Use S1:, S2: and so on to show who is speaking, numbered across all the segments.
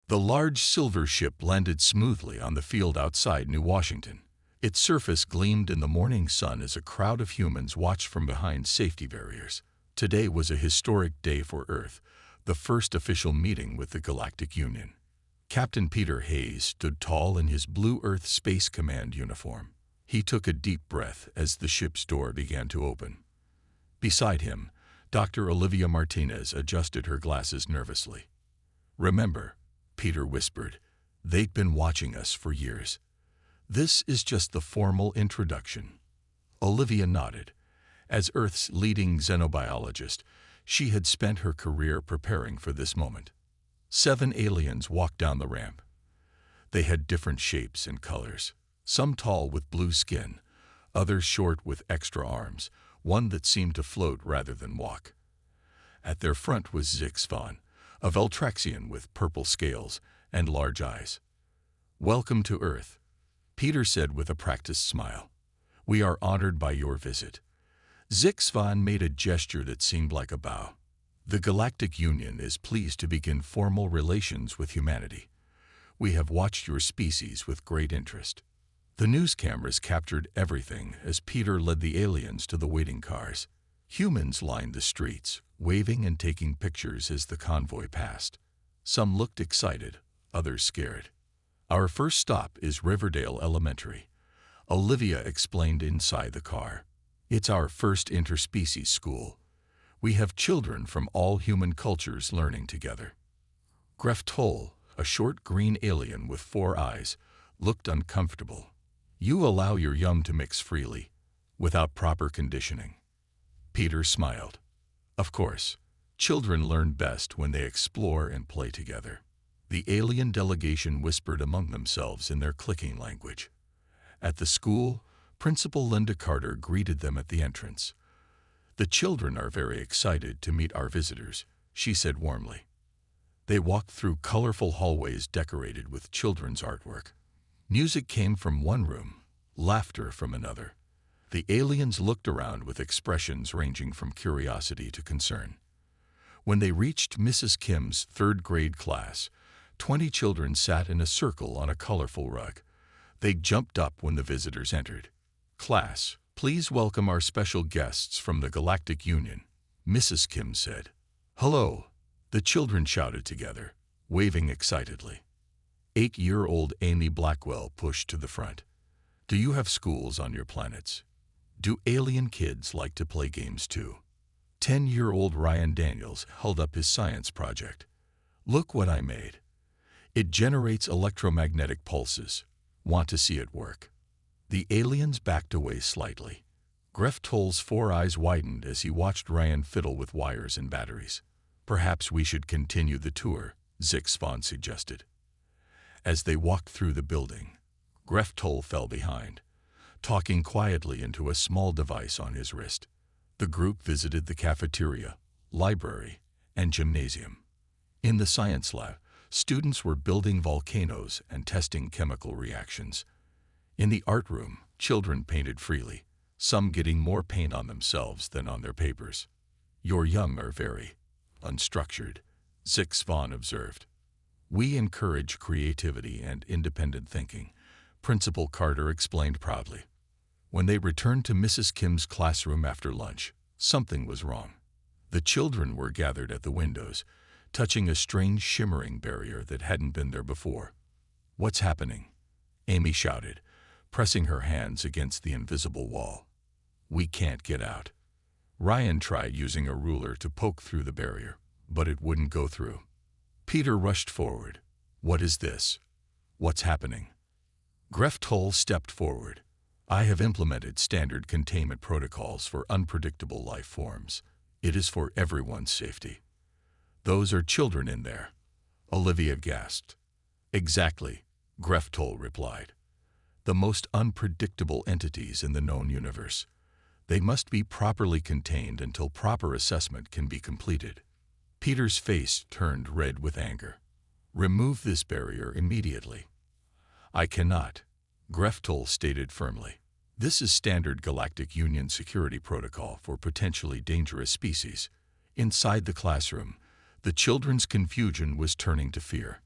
S1: The large silver ship landed smoothly on the field outside New Washington. Its surface gleamed in the morning sun as a crowd of humans watched from behind safety barriers. Today was a historic day for Earth, the first official meeting with the Galactic Union. Captain Peter Hayes stood tall in his Blue Earth Space Command uniform. He took a deep breath as the ship's door began to open. Beside him, Dr. Olivia Martinez adjusted her glasses nervously. "Remember," Peter whispered, "they've been watching us for years. This is just the formal introduction." Olivia nodded. As Earth's leading xenobiologist, she had spent her career preparing for this moment. 7 aliens walked down the ramp. They had different shapes and colors, some tall with blue skin, others short with extra arms, one that seemed to float rather than walk. At their front was Zixvan, a Veltraxian with purple scales and large eyes. "Welcome to Earth," Peter said with a practiced smile. "We are honored by your visit." Zixvan made a gesture that seemed like a bow. "The Galactic Union is pleased to begin formal relations with humanity. We have watched your species with great interest." The news cameras captured everything as Peter led the aliens to the waiting cars. Humans lined the streets, waving and taking pictures as the convoy passed. Some looked excited, others scared. "Our first stop is Riverdale Elementary," Olivia explained inside the car. "It's our first interspecies school. We have children from all human cultures learning together." Greftoll, a short green alien with 4 eyes, looked uncomfortable. "You allow your young to mix freely, without proper conditioning." Peter smiled. "Of course, children learn best when they explore and play together." The alien delegation whispered among themselves in their clicking language. At the school, Principal Linda Carter greeted them at the entrance. "The children are very excited to meet our visitors," she said warmly. They walked through colorful hallways decorated with children's artwork. Music came from one room, laughter from another. The aliens looked around with expressions ranging from curiosity to concern. When they reached Mrs. Kim's 3rd grade class, 20 children sat in a circle on a colorful rug. They jumped up when the visitors entered. "Class, please welcome our special guests from the Galactic Union," Mrs. Kim said. "Hello," the children shouted together, waving excitedly. 8-year-old Amy Blackwell pushed to the front. "Do you have schools on your planets? Do alien kids like to play games too?" 10-year-old Ryan Daniels held up his science project. "Look what I made. It generates electromagnetic pulses. Want to see it work?" The aliens backed away slightly. Greftoll's 4 eyes widened as he watched Ryan fiddle with wires and batteries. "Perhaps we should continue the tour," Zixvan suggested. As they walked through the building, Greftoll fell behind, talking quietly into a small device on his wrist. The group visited the cafeteria, library, and gymnasium. In the science lab, students were building volcanoes and testing chemical reactions. In the art room, children painted freely, some getting more paint on themselves than on their papers. "Your young are very unstructured," Zixvan observed. "We encourage creativity and independent thinking," Principal Carter explained proudly. When they returned to Mrs. Kim's classroom after lunch, something was wrong. The children were gathered at the windows, touching a strange shimmering barrier that hadn't been there before. "What's happening?" Amy shouted, pressing her hands against the invisible wall. "We can't get out." Ryan tried using a ruler to poke through the barrier, but it wouldn't go through. Peter rushed forward. "What is this? What's happening?" Greftoll stepped forward. "I have implemented standard containment protocols for unpredictable life forms. It is for everyone's safety." "Those are children in there," Olivia gasped. "Exactly," Greftoll replied. "The most unpredictable entities in the known universe. They must be properly contained until proper assessment can be completed." Peter's face turned red with anger. "Remove this barrier immediately." "I cannot," Greftoll stated firmly. "This is standard Galactic Union security protocol for potentially dangerous species." Inside the classroom, the children's confusion was turning to fear.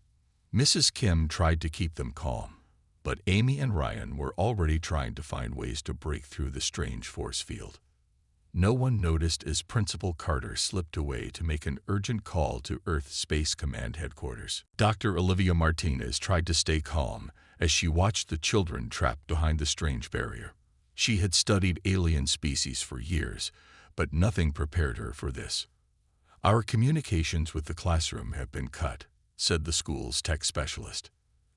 S1: Mrs. Kim tried to keep them calm, but Amy and Ryan were already trying to find ways to break through the strange force field. No one noticed as Principal Carter slipped away to make an urgent call to Earth Space Command Headquarters. Dr. Olivia Martinez tried to stay calm as she watched the children trapped behind the strange barrier. She had studied alien species for years, but nothing prepared her for this. "Our communications with the classroom have been cut," said the school's tech specialist.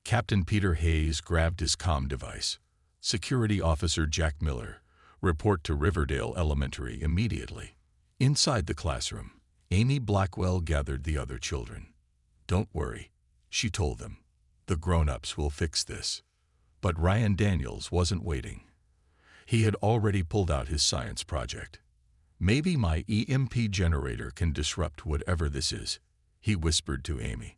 S1: Captain Peter Hayes grabbed his comm device. "Security Officer Jack Miller, report to Riverdale Elementary immediately." Inside the classroom, Amy Blackwell gathered the other children. "Don't worry," she told them. "The grown-ups will fix this." But Ryan Daniels wasn't waiting. He had already pulled out his science project. "Maybe my EMP generator can disrupt whatever this is," he whispered to Amy.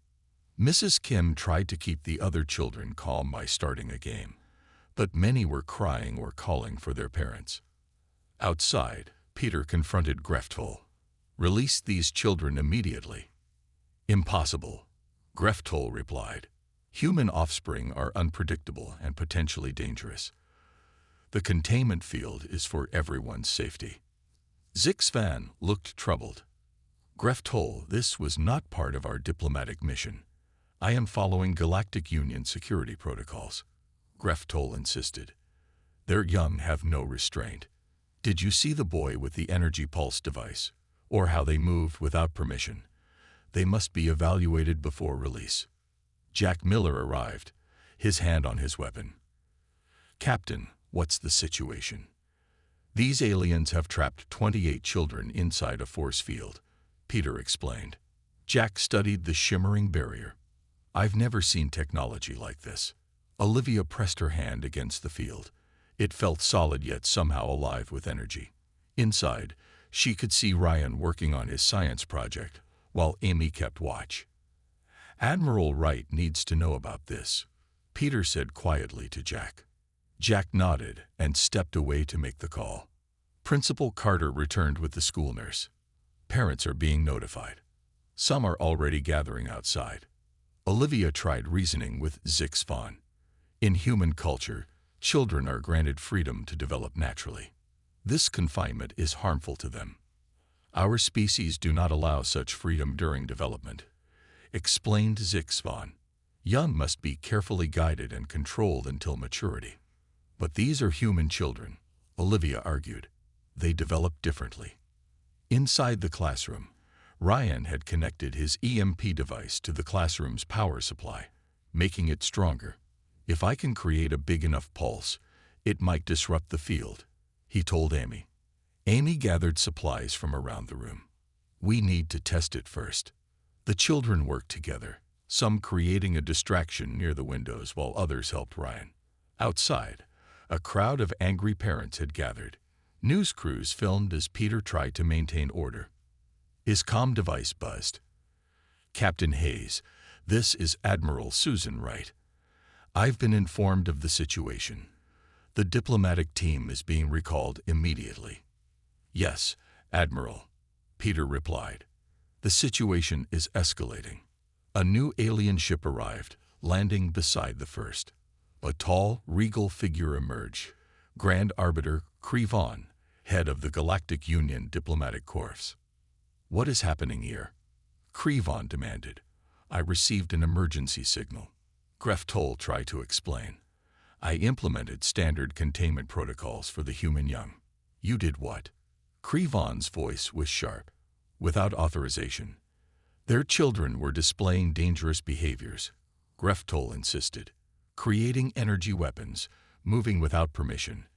S1: Mrs. Kim tried to keep the other children calm by starting a game, but many were crying or calling for their parents. Outside, Peter confronted Greftoll. "Release these children immediately." "Impossible," Greftoll replied. "Human offspring are unpredictable and potentially dangerous. The containment field is for everyone's safety." Zix Van looked troubled. "Greftoll, this was not part of our diplomatic mission. I am following Galactic Union security protocols," Greftoll insisted. "Their young have no restraint. Did you see the boy with the energy pulse device, or how they moved without permission? They must be evaluated before release." Jack Miller arrived, his hand on his weapon. "Captain, what's the situation?" "These aliens have trapped 28 children inside a force field," Peter explained. Jack studied the shimmering barrier. "I've never seen technology like this." Olivia pressed her hand against the field. It felt solid yet somehow alive with energy. Inside, she could see Ryan working on his science project, while Amy kept watch. "Admiral Wright needs to know about this," Peter said quietly to Jack. Jack nodded and stepped away to make the call. Principal Carter returned with the school nurse. "Parents are being notified. Some are already gathering outside." Olivia tried reasoning with Zix Van. "In human culture, children are granted freedom to develop naturally. This confinement is harmful to them. Our species do not allow such freedom during development," explained Zix Van. "Young must be carefully guided and controlled until maturity." "But these are human children," Olivia argued. "They develop differently." Inside the classroom, Ryan had connected his EMP device to the classroom's power supply, making it stronger. "If I can create a big enough pulse, it might disrupt the field," he told Amy. Amy gathered supplies from around the room. "We need to test it first." The children worked together, some creating a distraction near the windows while others helped Ryan. Outside, a crowd of angry parents had gathered. News crews filmed as Peter tried to maintain order. His comm device buzzed. "Captain Hayes, this is Admiral Susan Wright. I've been informed of the situation. The diplomatic team is being recalled immediately." "Yes, Admiral," Peter replied. "The situation is escalating." A new alien ship arrived, landing beside the first. A tall, regal figure emerged, Grand Arbiter Krivon, head of the Galactic Union Diplomatic Corps. "What is happening here?" Krivon demanded. "I received an emergency signal." Greftoll tried to explain. "I implemented standard containment protocols for the human young." "You did what?" Krivon's voice was sharp. "Without authorization. Their children were displaying dangerous behaviors," Greftoll insisted. "Creating energy weapons, moving without permission,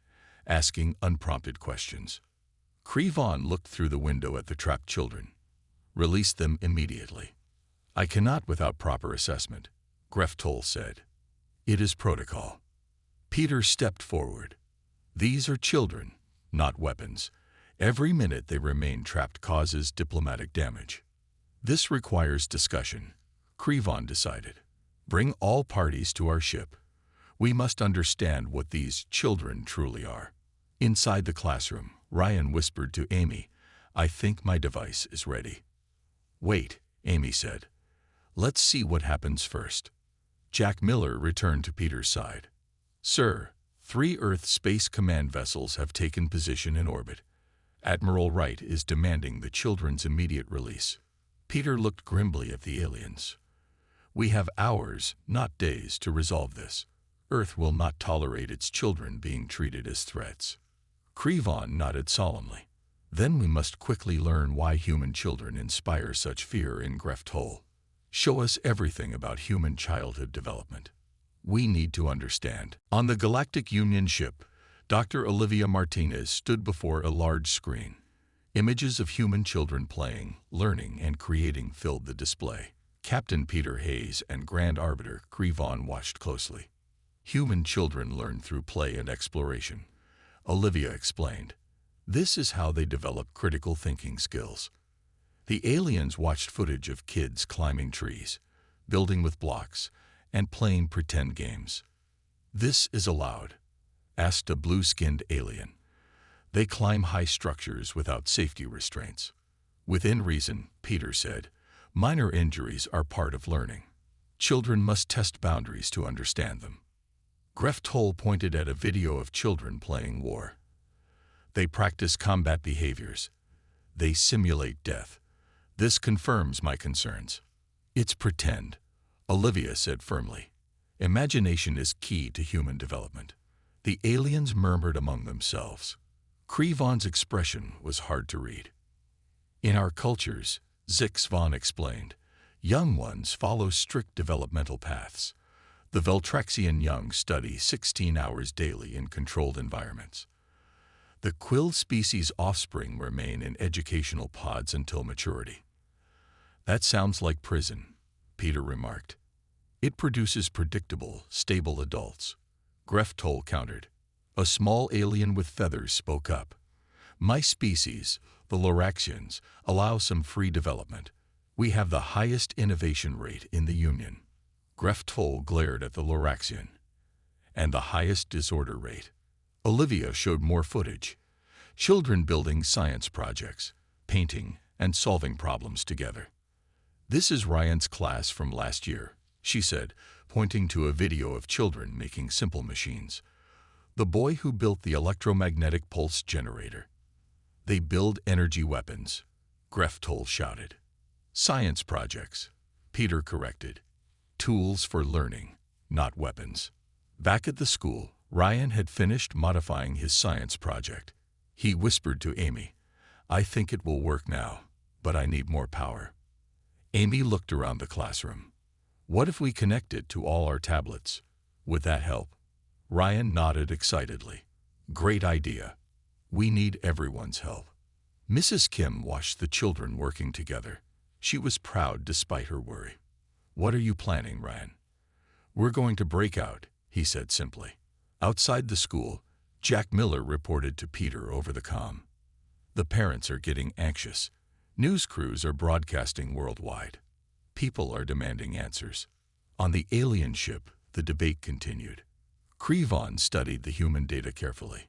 S1: asking unprompted questions." Krivon looked through the window at the trapped children. "Release them immediately." "I cannot without proper assessment," Greftoll said. "It is protocol." Peter stepped forward. "These are children, not weapons. Every minute they remain trapped causes diplomatic damage." "This requires discussion," Krivon decided. "Bring all parties to our ship. We must understand what these children truly are." Inside the classroom, Ryan whispered to Amy, "I think my device is ready." "Wait," Amy said. "Let's see what happens first." Jack Miller returned to Peter's side. "Sir, 3 Earth Space Command vessels have taken position in orbit. Admiral Wright is demanding the children's immediate release." Peter looked grimly at the aliens. "We have hours, not days, to resolve this. Earth will not tolerate its children being treated as threats." Krivon nodded solemnly. "Then we must quickly learn why human children inspire such fear in Grefthol. Show us everything about human childhood development. We need to understand." On the Galactic Union ship, Dr. Olivia Martinez stood before a large screen. Images of human children playing, learning, and creating filled the display. Captain Peter Hayes and Grand Arbiter Krivon watched closely. "Human children learn through play and exploration," Olivia explained. "This is how they develop critical thinking skills." The aliens watched footage of kids climbing trees, building with blocks, and playing pretend games. "This is allowed?" asked a blue-skinned alien. "They climb high structures without safety restraints." "Within reason," Peter said. "Minor injuries are part of learning. Children must test boundaries to understand them." Grefthol pointed at a video of children playing war. "They practice combat behaviors. They simulate death. This confirms my concerns." "It's pretend," Olivia said firmly. "Imagination is key to human development." The aliens murmured among themselves. Krivon's expression was hard to read. "In our cultures," Zix Von explained, "young ones follow strict developmental paths. The Veltraxian young study 16 hours daily in controlled environments. The Quill species offspring remain in educational pods until maturity." "That sounds like prison," Peter remarked. "It produces predictable, stable adults." Grefthol countered. A small alien with feathers spoke up. "My species, the Loraxians, allow some free development. We have the highest innovation rate in the Union." Grefthol glared at the Loraxian. "And the highest disorder rate." Olivia showed more footage. Children building science projects, painting, and solving problems together. "This is Ryan's class from last year," she said, pointing to a video of children making simple machines. "The boy who built the electromagnetic pulse generator." "They build energy weapons," Grefthol shouted. "Science projects," Peter corrected. "Tools for learning, not weapons." Back at the school, Ryan had finished modifying his science project. He whispered to Amy, "I think it will work now, but I need more power." Amy looked around the classroom. "What if we connect it to all our tablets? Would that help?" Ryan nodded excitedly. "Great idea. We need everyone's help." Mrs. Kim watched the children working together. She was proud despite her worry. "What are you planning, Ryan?" "We're going to break out," he said simply. Outside the school, Jack Miller reported to Peter over the comm. "The parents are getting anxious. News crews are broadcasting worldwide. People are demanding answers." On the alien ship, the debate continued. Krivon studied the human data carefully.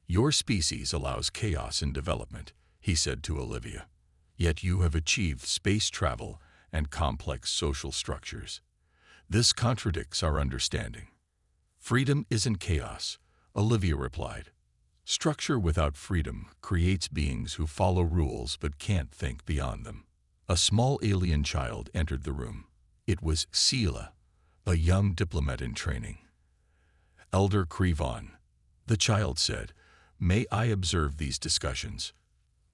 S1: "Your species allows chaos in development," he said to Olivia. "Yet you have achieved space travel and complex social structures. This contradicts our understanding." "Freedom isn't chaos," Olivia replied. "Structure without freedom creates beings who follow rules but can't think beyond them." A small alien child entered the room. It was Sela, a young diplomat in training. "Elder Krivon," the child said, "may I observe these discussions?"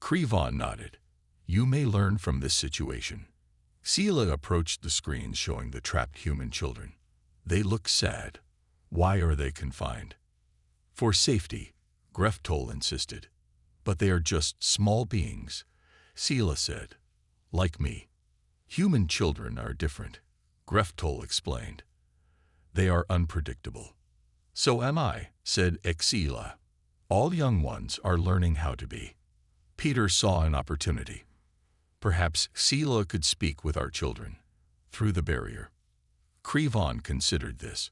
S1: Krivon nodded. "You may learn from this situation." Sela approached the screens showing the trapped human children. "They look sad. Why are they confined?" "For safety," Grefthol insisted. "But they are just small beings," Sela said. "Like me." "Human children are different," Grefthol explained. "They are unpredictable." "So am I," said Exila. "All young ones are learning how to be." Peter saw an opportunity. Perhaps Sela could speak with our children, through the barrier. Krivon considered this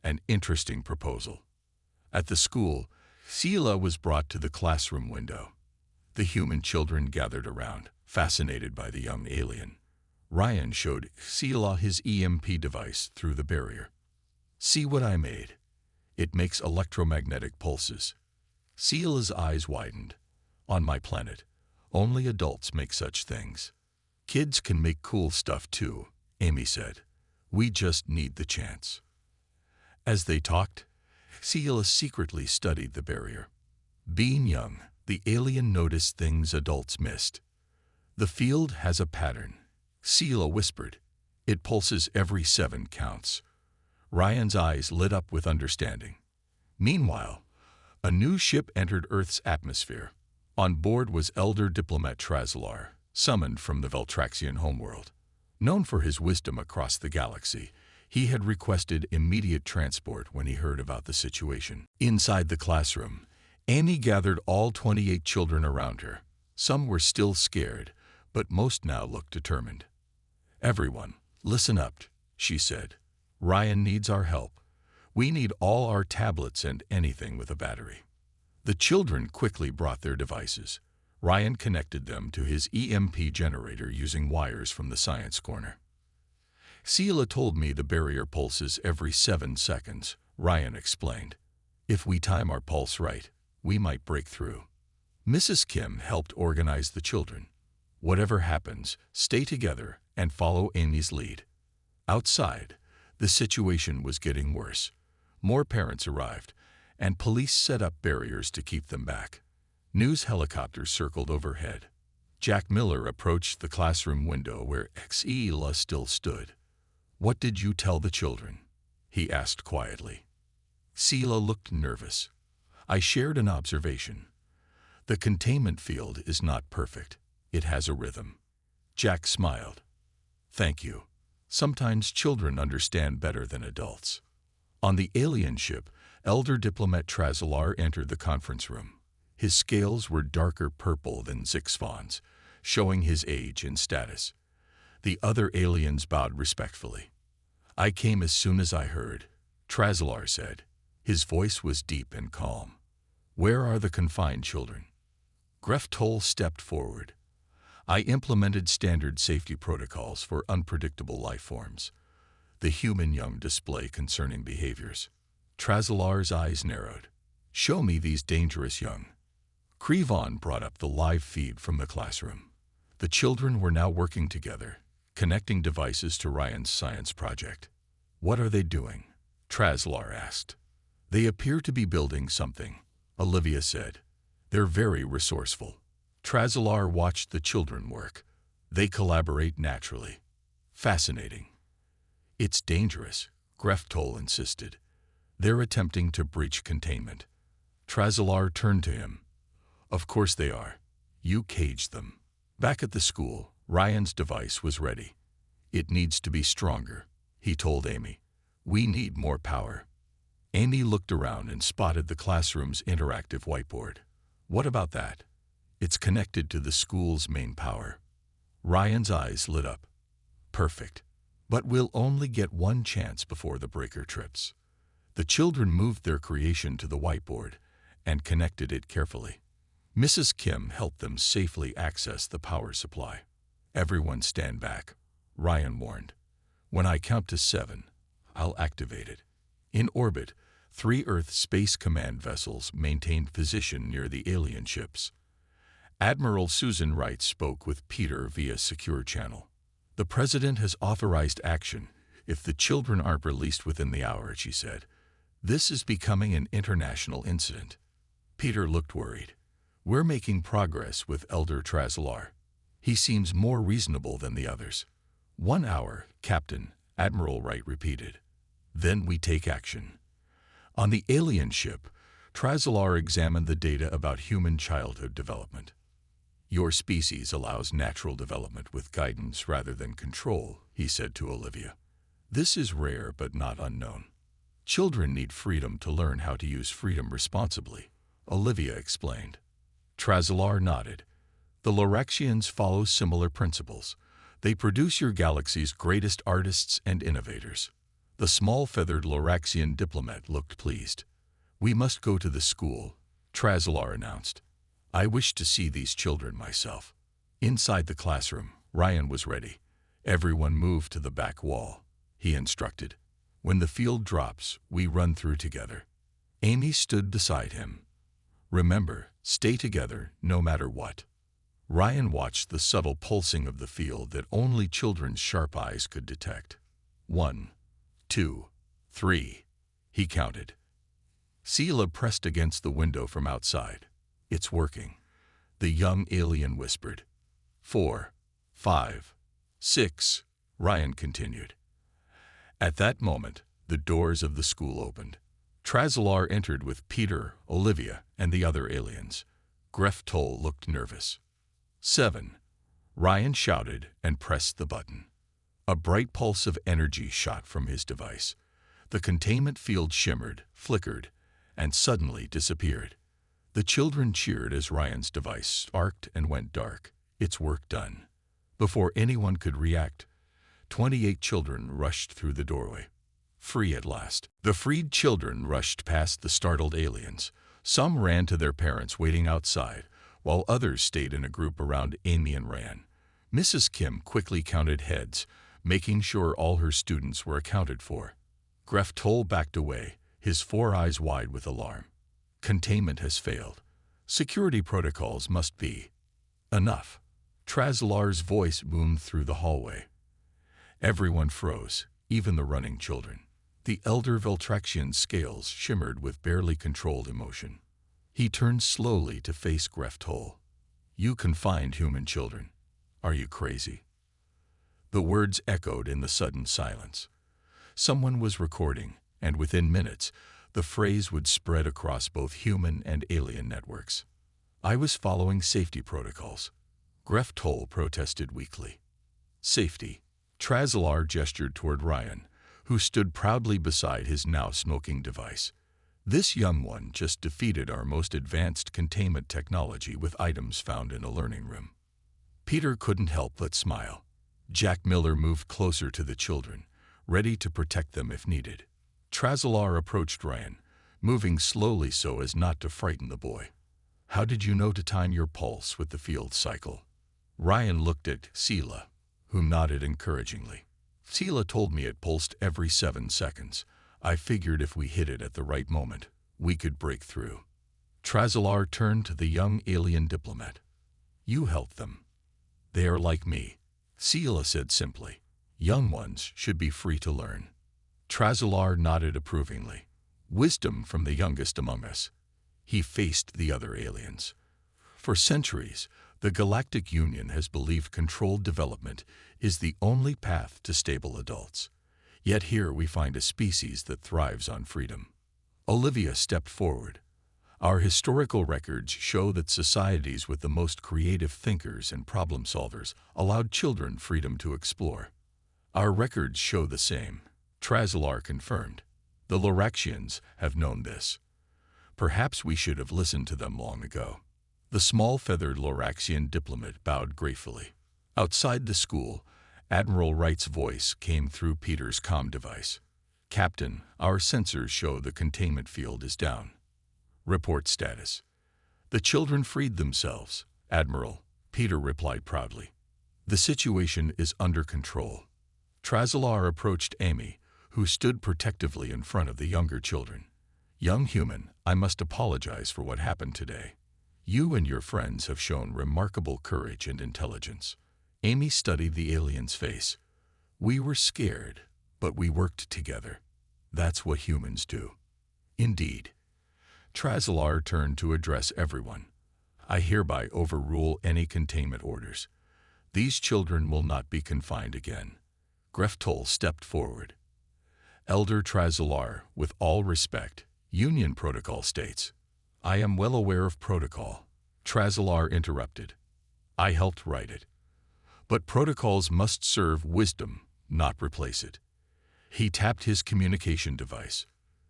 S1: an interesting proposal. At the school, Sela was brought to the classroom window. The human children gathered around, fascinated by the young alien. Ryan showed Sela his EMP device through the barrier. "See what I made? It makes electromagnetic pulses." Sela's eyes widened. "On my planet, only adults make such things." "Kids can make cool stuff too," Amy said. "We just need the chance." As they talked, Sela secretly studied the barrier. Being young, the alien noticed things adults missed. "The field has a pattern," Sela whispered. "It pulses every 7 counts." Ryan's eyes lit up with understanding. Meanwhile, a new ship entered Earth's atmosphere. On board was Elder Diplomat Trazalar, summoned from the Veltraxian homeworld. Known for his wisdom across the galaxy, he had requested immediate transport when he heard about the situation. Inside the classroom, Amy gathered all 28 children around her. Some were still scared, but most now looked determined. "Everyone, listen up," she said. "Ryan needs our help. We need all our tablets and anything with a battery." The children quickly brought their devices. Ryan connected them to his EMP generator using wires from the science corner. "Sela told me the barrier pulses every 7 seconds, Ryan explained. "If we time our pulse right, we might break through." Mrs. Kim helped organize the children. "Whatever happens, stay together and follow Amy's lead." Outside, the situation was getting worse. More parents arrived, and police set up barriers to keep them back. News helicopters circled overhead. Jack Miller approached the classroom window where Sela still stood. "What did you tell the children?" he asked quietly. Sela looked nervous. "I shared an observation. The containment field is not perfect. It has a rhythm." Jack smiled. "Thank you. Sometimes children understand better than adults." On the alien ship, Elder Diplomat Trazalar entered the conference room. His scales were darker purple than Zixfon's, showing his age and status. The other aliens bowed respectfully. "I came as soon as I heard," Trazalar said. His voice was deep and calm. "Where are the confined children?" Greftoll stepped forward. "I implemented standard safety protocols for unpredictable life forms. The human young display concerning behaviors." Trazalar's eyes narrowed. "Show me these dangerous young." Krivon brought up the live feed from the classroom. The children were now working together, connecting devices to Ryan's science project. "What are they doing?" Trazalar asked. "They appear to be building something," Olivia said. "They're very resourceful." Trazalar watched the children work. "They collaborate naturally." "Fascinating." "It's dangerous," Greftoll insisted. "They're attempting to breach containment." Trazalar turned to him. "Of course they are. You caged them." Back at the school, Ryan's device was ready. "It needs to be stronger," he told Amy. "We need more power." Amy looked around and spotted the classroom's interactive whiteboard. "What about that?" "It's connected to the school's main power." Ryan's eyes lit up. "Perfect. But we'll only get one chance before the breaker trips." The children moved their creation to the whiteboard and connected it carefully. Mrs. Kim helped them safely access the power supply. "Everyone stand back," Ryan warned. "When I count to 7, I'll activate it." In orbit, 3 Earth Space Command vessels maintained position near the alien ships. Admiral Susan Wright spoke with Peter via secure channel. "The President has authorized action if the children aren't released within the hour," she said. "This is becoming an international incident." Peter looked worried. "We're making progress with Elder Trazalar. He seems more reasonable than the others." "1 hour, Captain," Admiral Wright repeated. "Then we take action." On the alien ship, Trazalar examined the data about human childhood development. "Your species allows natural development with guidance rather than control," he said to Olivia. "This is rare but not unknown. Children need freedom to learn how to use freedom responsibly," Olivia explained. Trazalar nodded. "The Loraxians follow similar principles. They produce your galaxy's greatest artists and innovators." The small-feathered Loraxian diplomat looked pleased. "We must go to the school," Trazalar announced. "I wish to see these children myself." Inside the classroom, Ryan was ready. Everyone move to the back wall, he instructed. When the field drops, we run through together. Amy stood beside him. Remember, stay together no matter what. Ryan watched the subtle pulsing of the field that only children's sharp eyes could detect. 1, 2, 3, he counted. Sela pressed against the window from outside. It's working, the young alien whispered. 4, 5, 6, Ryan continued. At that moment, the doors of the school opened. Trazalar entered with Peter, Olivia, and the other aliens. Gref Toll looked nervous. 7, Ryan shouted and pressed the button. A bright pulse of energy shot from his device. The containment field shimmered, flickered, and suddenly disappeared. The children cheered as Ryan's device arced and went dark. Its work done. Before anyone could react, 28 children rushed through the doorway. Free at last. The freed children rushed past the startled aliens. Some ran to their parents waiting outside, while others stayed in a group around Amy and ran. Mrs. Kim quickly counted heads, making sure all her students were accounted for. Gref Toll backed away, his 4 eyes wide with alarm. Containment has failed. Security protocols must be. Enough. Trazalar's voice boomed through the hallway. Everyone froze, even the running children. The elder Veltraxian's scales shimmered with barely controlled emotion. He turned slowly to face Gref Toll. You confined human children. Are you crazy? The words echoed in the sudden silence. Someone was recording, and within minutes, the phrase would spread across both human and alien networks. I was following safety protocols. Gref Toll protested weakly. Safety. Trazalar gestured toward Ryan, who stood proudly beside his now smoking device. This young one just defeated our most advanced containment technology with items found in a learning room. Peter couldn't help but smile. Jack Miller moved closer to the children, ready to protect them if needed. Trazalar approached Ryan, moving slowly so as not to frighten the boy. How did you know to time your pulse with the field cycle? Ryan looked at Sela, who nodded encouragingly. Sela told me it pulsed every 7 seconds. I figured if we hit it at the right moment, we could break through. Trazalar turned to the young alien diplomat. You helped them. They are like me, Sela said simply. Young ones should be free to learn. Trazalar nodded approvingly. Wisdom from the youngest among us. He faced the other aliens. For centuries, the Galactic Union has believed controlled development is the only path to stable adults. Yet here we find a species that thrives on freedom. Olivia stepped forward. Our historical records show that societies with the most creative thinkers and problem solvers allowed children freedom to explore. Our records show the same. Trazalar confirmed. The Loraxians have known this. Perhaps we should have listened to them long ago. The small feathered Loraxian diplomat bowed gratefully. Outside the school, Admiral Wright's voice came through Peter's comm device. Captain, our sensors show the containment field is down. Report status. The children freed themselves, Admiral, Peter replied proudly. The situation is under control. Trazalar approached Amy, who stood protectively in front of the younger children. Young human, I must apologize for what happened today. You and your friends have shown remarkable courage and intelligence. Amy studied the alien's face. We were scared, but we worked together. That's what humans do. Indeed. Trazalar turned to address everyone. I hereby overrule any containment orders. These children will not be confined again. Gref Toll stepped forward. Elder Trazalar, with all respect, Union Protocol states. I am well aware of protocol. Trazalar interrupted. I helped write it. But protocols must serve wisdom, not replace it. He tapped his communication device.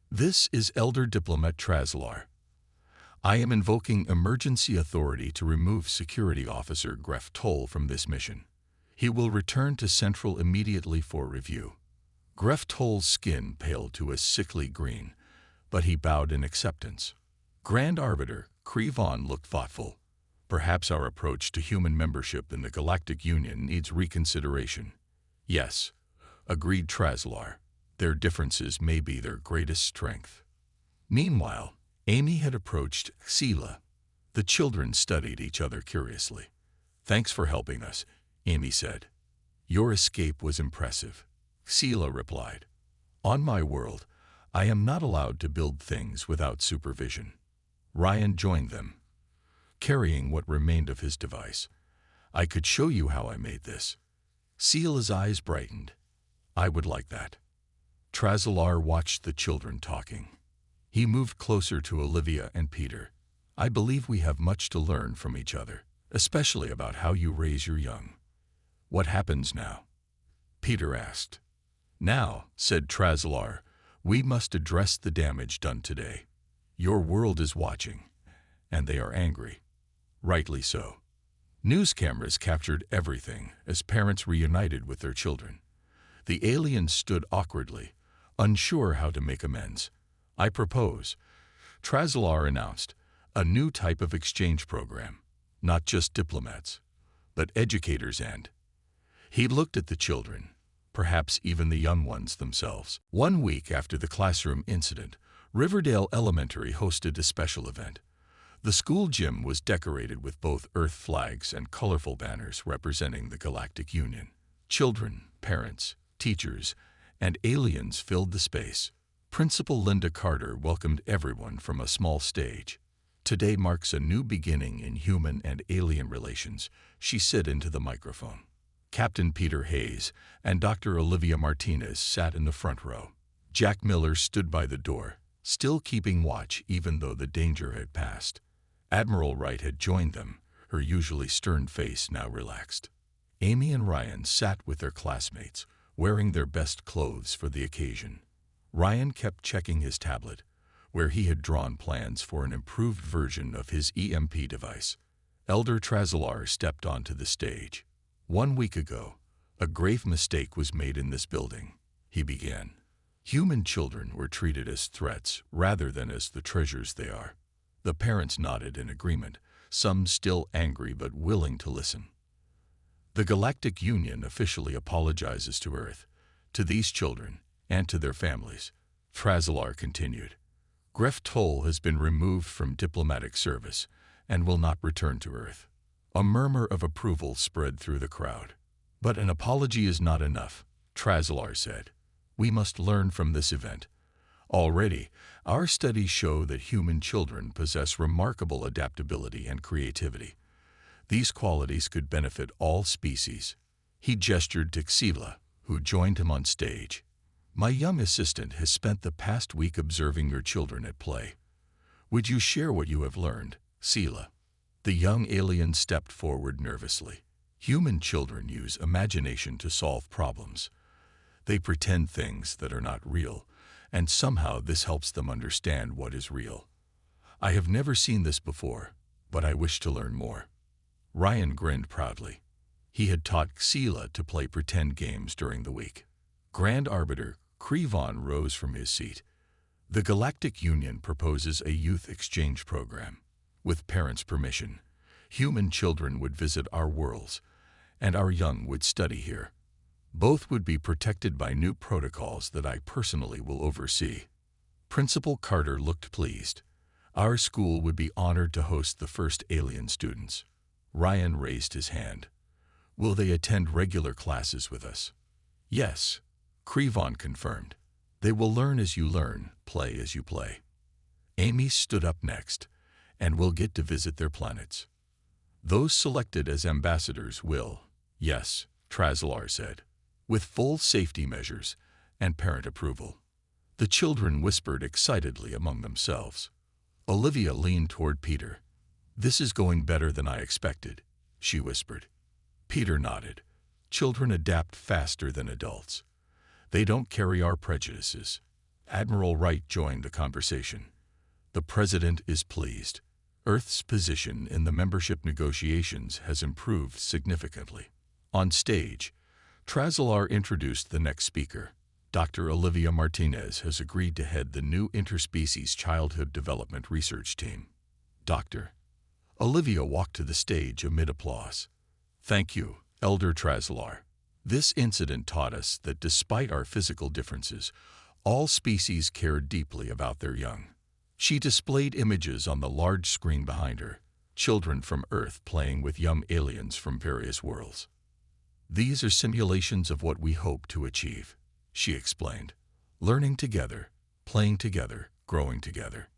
S1: This is Elder Diplomat Trazalar. I am invoking emergency authority to remove Security Officer Gref Toll from this mission. He will return to Central immediately for review. Gref Toll's skin paled to a sickly green, but he bowed in acceptance. Grand Arbiter Krivon looked thoughtful. Perhaps our approach to human membership in the Galactic Union needs reconsideration. Yes, agreed Traslor. Their differences may be their greatest strength. Meanwhile, Amy had approached Xela. The children studied each other curiously. Thanks for helping us, Amy said. Your escape was impressive, Xela replied. On my world, I am not allowed to build things without supervision. Ryan joined them, carrying what remained of his device. I could show you how I made this. Xela's eyes brightened. I would like that. Trazalar watched the children talking. He moved closer to Olivia and Peter. I believe we have much to learn from each other, especially about how you raise your young. What happens now? Peter asked. Now, said Trazalar, we must address the damage done today. Your world is watching, and they are angry. Rightly so. News cameras captured everything as parents reunited with their children. The aliens stood awkwardly, unsure how to make amends. I propose, Trazalar announced, a new type of exchange program. Not just diplomats, but educators and... He looked at the children, perhaps even the young ones themselves. 1 week after the classroom incident, Riverdale Elementary hosted a special event. The school gym was decorated with both Earth flags and colorful banners representing the Galactic Union. Children, parents, teachers, and aliens filled the space. Principal Linda Carter welcomed everyone from a small stage. Today marks a new beginning in human and alien relations, she said into the microphone. Captain Peter Hayes and Dr. Olivia Martinez sat in the front row. Jack Miller stood by the door, still keeping watch even though the danger had passed. Admiral Wright had joined them, her usually stern face now relaxed. Amy and Ryan sat with their classmates, wearing their best clothes for the occasion. Ryan kept checking his tablet, where he had drawn plans for an improved version of his EMP device. Elder Trazalar stepped onto the stage. 1 week ago, a grave mistake was made in this building, he began. Human children were treated as threats rather than as the treasures they are. The parents nodded in agreement, some still angry but willing to listen. The Galactic Union officially apologizes to Earth, to these children, and to their families, Trazalar continued. Gref Toll has been removed from diplomatic service and will not return to Earth. A murmur of approval spread through the crowd. But an apology is not enough, Trazalar said. We must learn from this event. Already, our studies show that human children possess remarkable adaptability and creativity. These qualities could benefit all species. He gestured to Xela, who joined him on stage. My young assistant has spent the past week observing your children at play. Would you share what you have learned, Xela? The young alien stepped forward nervously. Human children use imagination to solve problems. They pretend things that are not real, and somehow this helps them understand what is real. I have never seen this before, but I wish to learn more. Ryan grinned proudly. He had taught Xela to play pretend games during the week. Grand Arbiter Krivon rose from his seat. The Galactic Union proposes a youth exchange program. With parents' permission, human children would visit our worlds, and our young would study here. Both would be protected by new protocols that I personally will oversee. Principal Carter looked pleased. Our school would be honored to host the first alien students. Ryan raised his hand. Will they attend regular classes with us? Yes, Krivon confirmed. They will learn as you learn, play as you play. Amy stood up next, and will get to visit their planets. Those selected as ambassadors will, yes, Trazalar said, with full safety measures and parent approval. The children whispered excitedly among themselves. Olivia leaned toward Peter. This is going better than I expected, she whispered. Peter nodded. Children adapt faster than adults. They don't carry our prejudices. Admiral Wright joined the conversation. The President is pleased. Earth's position in the membership negotiations has improved significantly. On stage, Trazalar introduced the next speaker. Dr. Olivia Martinez has agreed to head the new Interspecies Childhood Development Research Team. Dr. Olivia walked to the stage amid applause. Thank you, Elder Trazalar. This incident taught us that despite our physical differences, all species cared deeply about their young. She displayed images on the large screen behind her, children from Earth playing with young aliens from various worlds. "These are simulations of what we hope to achieve," she explained. "Learning together, playing together, growing together."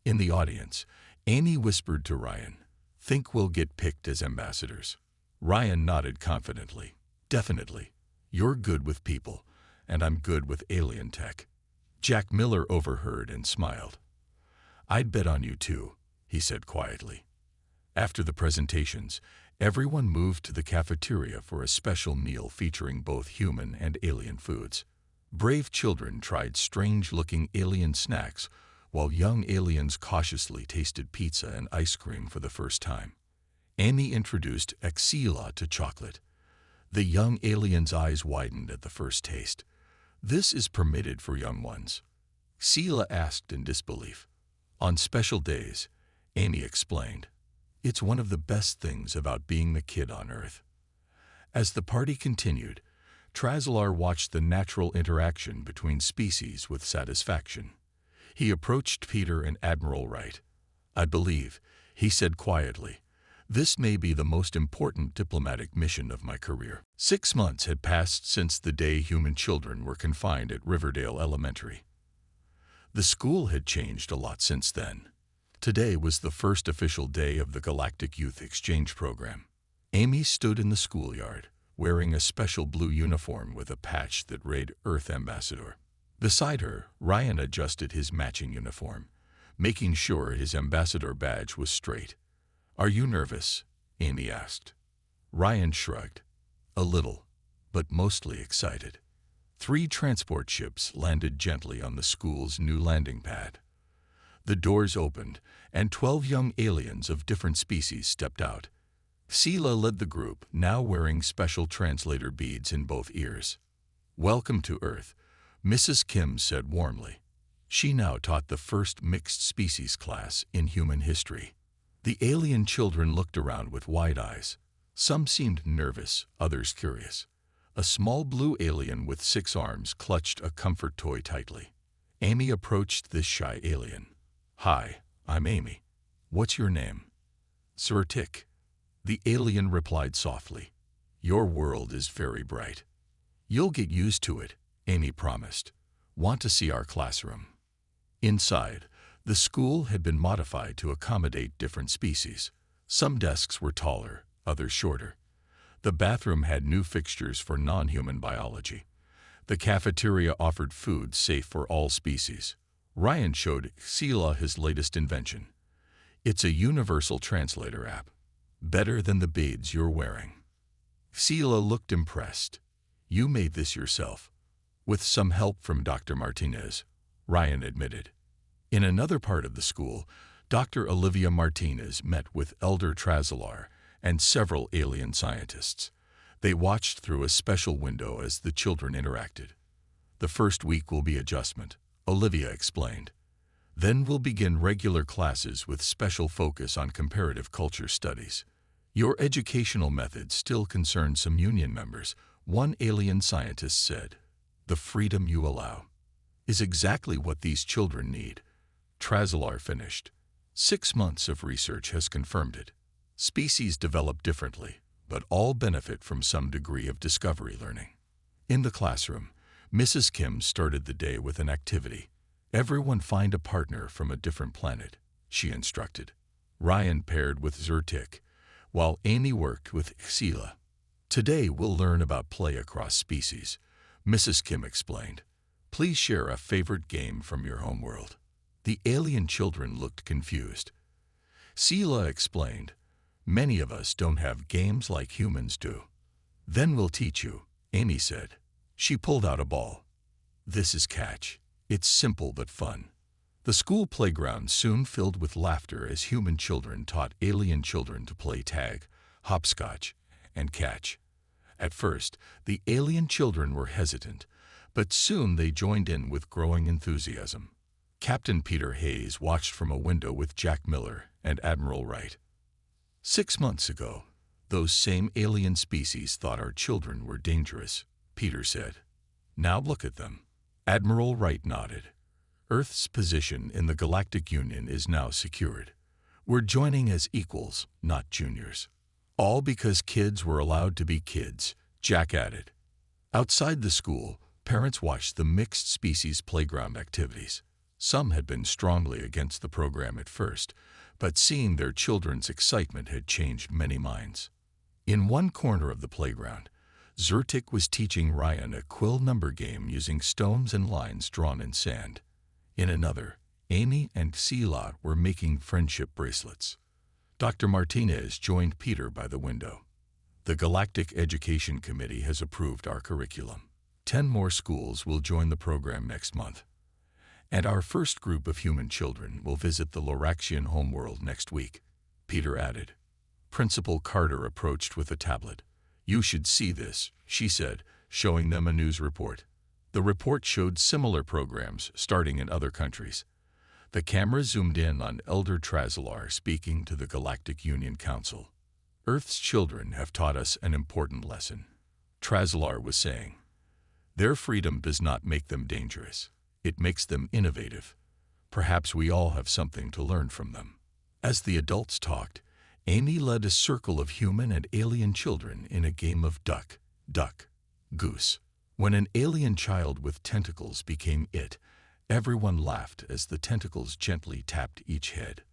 S1: In the audience, Amy whispered to Ryan, "Think we'll get picked as ambassadors?" Ryan nodded confidently. "Definitely. You're good with people, and I'm good with alien tech." Jack Miller overheard and smiled. "I'd bet on you too," he said quietly. After the presentations, everyone moved to the cafeteria for a special meal featuring both human and alien foods. Brave children tried strange-looking alien snacks, while young aliens cautiously tasted pizza and ice cream for the first time. Amy introduced Xela to chocolate. The young alien's eyes widened at the first taste. "This is permitted for young ones?" Xela asked in disbelief. "On special days," Amy explained. "It's one of the best things about being the kid on Earth." As the party continued, Trazelar watched the natural interaction between species with satisfaction. He approached Peter and Admiral Wright. "I believe," he said quietly, "this may be the most important diplomatic mission of my career." 6 months had passed since the day human children were confined at Riverdale Elementary. The school had changed a lot since then. Today was the first official day of the Galactic Youth Exchange Program. Amy stood in the schoolyard, wearing a special blue uniform with a patch that read Earth Ambassador. Beside her, Ryan adjusted his matching uniform, making sure his ambassador badge was straight. "Are you nervous?" Amy asked. Ryan shrugged. "A little, but mostly excited." 3 transport ships landed gently on the school's new landing pad. The doors opened, and 12 young aliens of different species stepped out. Xela led the group, now wearing special translator beads in both ears. "Welcome to Earth," Mrs. Kim said warmly. She now taught the first mixed species class in human history. The alien children looked around with wide eyes. Some seemed nervous, others curious. A small blue alien with 6 arms clutched a comfort toy tightly. Amy approached this shy alien. "Hi, I'm Amy. What's your name?" "Zertik." The alien replied softly. "Your world is very bright." "You'll get used to it," Amy promised. "Want to see our classroom?" Inside, the school had been modified to accommodate different species. Some desks were taller, others shorter. The bathroom had new fixtures for non-human biology. The cafeteria offered food safe for all species. Ryan showed Xela his latest invention. It's a universal translator app. Better than the beads you're wearing. Xela looked impressed. "You made this yourself." "With some help from Dr. Martinez," Ryan admitted. In another part of the school, Dr. Olivia Martinez met with Elder Trazelar and several alien scientists. They watched through a special window as the children interacted. "The first week will be adjustment," Olivia explained. "Then we'll begin regular classes with special focus on comparative culture studies. Your educational methods still concern some union members," one alien scientist said. "The freedom you allow is exactly what these children need," Trazelar finished. 6 months of research has confirmed it. Species develop differently, but all benefit from some degree of discovery learning. In the classroom, Mrs. Kim started the day with an activity. "Everyone find a partner from a different planet," she instructed. Ryan paired with Zertik, while Amy worked with Xela. "Today we'll learn about play across species," Mrs. Kim explained. "Please share a favorite game from your homeworld." The alien children looked confused. Xela explained, "Many of us don't have games like humans do." "Then we'll teach you," Amy said. She pulled out a ball. "This is catch. It's simple but fun." The school playground soon filled with laughter as human children taught alien children to play tag, hopscotch, and catch. At first, the alien children were hesitant, but soon they joined in with growing enthusiasm. Captain Peter Hayes watched from a window with Jack Miller and Admiral Wright. 6 months ago, Those same alien species thought our children were dangerous, Peter said. Now look at them. Admiral Wright nodded. Earth's position in the Galactic Union is now secured. We're joining as equals, not juniors. All because kids were allowed to be kids, Jack added. Outside the school, parents watched the mixed species playground activities. Some had been strongly against the program at first, but seeing their children's excitement had changed many minds. In one corner of the playground, Zertik was teaching Ryan a quill number game using stones and lines drawn in sand. In another, Amy and Sela were making friendship bracelets. Dr. Martinez joined Peter by the window. The Galactic Education Committee has approved our curriculum. 10 more schools will join the program next month. And our first group of human children will visit the Loraxian homeworld next week, Peter added. Principal Carter approached with a tablet. You should see this, she said, showing them a news report. The report showed similar programs starting in other countries. The camera zoomed in on Elder Trazelar speaking to the Galactic Union Council. Earth's children have taught us an important lesson, Trazelar was saying. Their freedom does not make them dangerous. It makes them innovative. Perhaps we all have something to learn from them. As the adults talked, Amy led a circle of human and alien children in a game of duck, duck, goose. When an alien child with tentacles became it, everyone laughed as the tentacles gently tapped each head.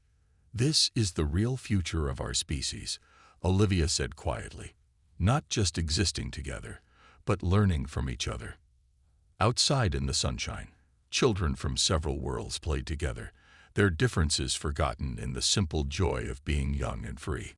S1: This is the real future of our species, Olivia said quietly. Not just existing together, but learning from each other. Outside in the sunshine, children from several worlds played together, their differences forgotten in the simple joy of being young and free.